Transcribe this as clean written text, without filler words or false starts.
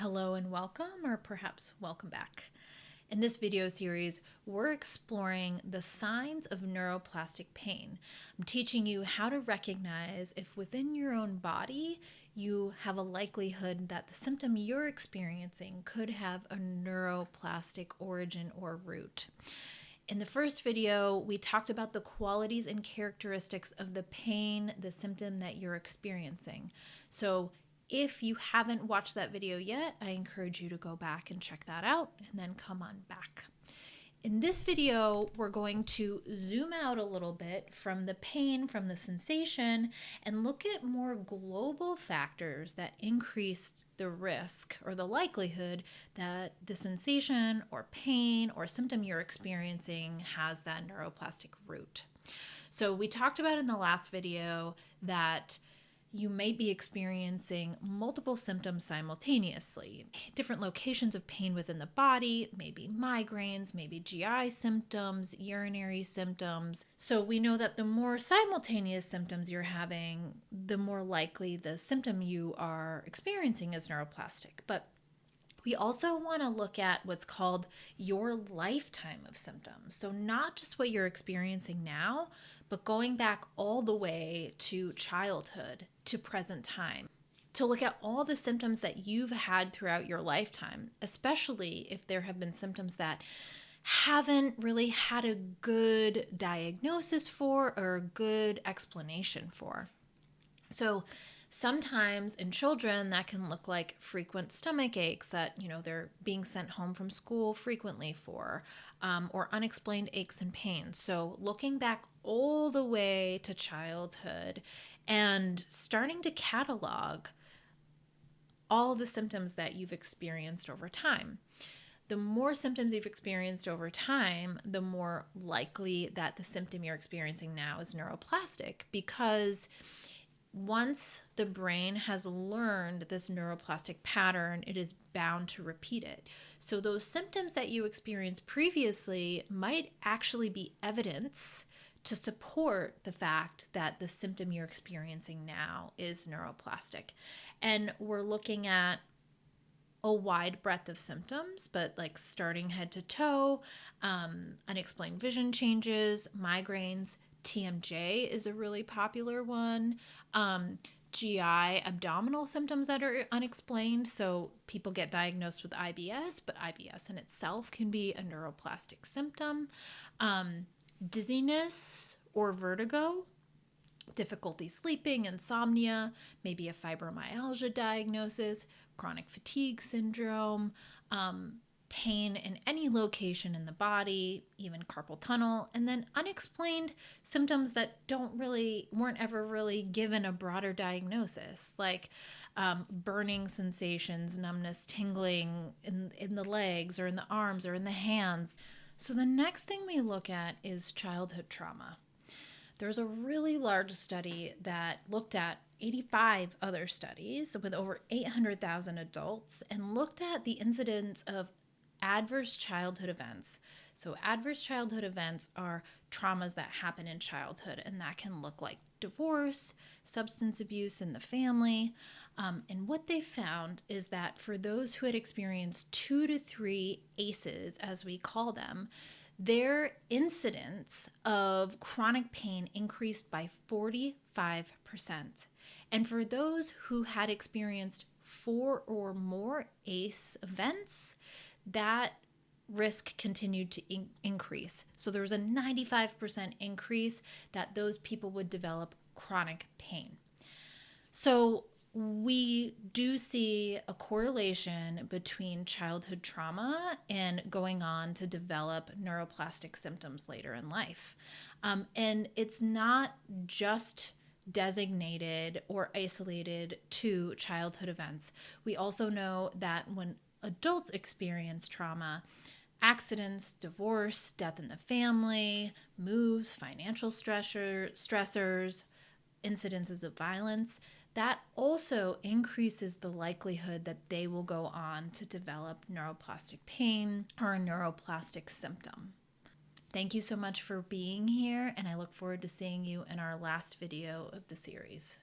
Hello and welcome, or perhaps welcome back. In this video series, we're exploring the signs of neuroplastic pain. I'm teaching you how to recognize if within your own body you have a likelihood that the symptom you're experiencing could have a neuroplastic origin or root. In the first video, we talked about the qualities and characteristics of the pain, the symptom that you're experiencing. So if you haven't watched that video yet, I encourage you to go back and check that out and then come on back. In this video, we're going to zoom out a little bit from the pain, from the sensation, and look at more global factors that increase the risk or the likelihood that the sensation or pain or symptom you're experiencing has that neuroplastic root. So we talked about in the last video that you may be experiencing multiple symptoms simultaneously, different locations of pain within the body, maybe migraines, maybe GI symptoms, urinary symptoms. So we know that the more simultaneous symptoms you're having, the more likely the symptom you are experiencing is neuroplastic. But we also want to look at what's called your lifetime of symptoms. So not just what you're experiencing now, but going back all the way to childhood, to present time, to look at all the symptoms that you've had throughout your lifetime, especially if there have been symptoms that haven't really had a good diagnosis for or a good explanation for. So sometimes in children that can look like frequent stomach aches that, they're being sent home from school frequently for, or unexplained aches and pains. So looking back all the way to childhood and starting to catalog all the symptoms that you've experienced over time. The more symptoms you've experienced over time, the more likely that the symptom you're experiencing now is neuroplastic, because once the brain has learned this neuroplastic pattern, it is bound to repeat it. So those symptoms that you experienced previously might actually be evidence to support the fact that the symptom you're experiencing now is neuroplastic. And we're looking at a wide breadth of symptoms, but like starting head to toe, unexplained vision changes, migraines, TMJ is a really popular one. GI abdominal symptoms that are unexplained. So people get diagnosed with IBS, but IBS in itself can be a neuroplastic symptom. Dizziness or vertigo, difficulty sleeping, insomnia, maybe a fibromyalgia diagnosis, chronic fatigue syndrome, pain in any location in the body, even carpal tunnel, and then unexplained symptoms that weren't ever really given a broader diagnosis, like burning sensations, numbness, tingling in the legs or in the arms or in the hands. So the next thing we look at is childhood trauma. There's a really large study that looked at 85 other studies with over 800,000 adults and looked at the incidence of adverse childhood events. So adverse childhood events are traumas that happen in childhood, and that can look like divorce, substance abuse in the family. And what they found is that for those who had experienced 2 to 3 ACEs, as we call them, their incidence of chronic pain increased by 45%. And for those who had experienced 4 or more ACE events, that risk continued to increase. So there was a 95% increase that those people would develop chronic pain. So we do see a correlation between childhood trauma and going on to develop neuroplastic symptoms later in life. And it's not just designated or isolated to childhood events. We also know that when adults experience trauma, accidents, divorce, death in the family, moves, financial stressors, incidences of violence, that also increases the likelihood that they will go on to develop neuroplastic pain or a neuroplastic symptom. Thank you so much for being here, and I look forward to seeing you in our last video of the series.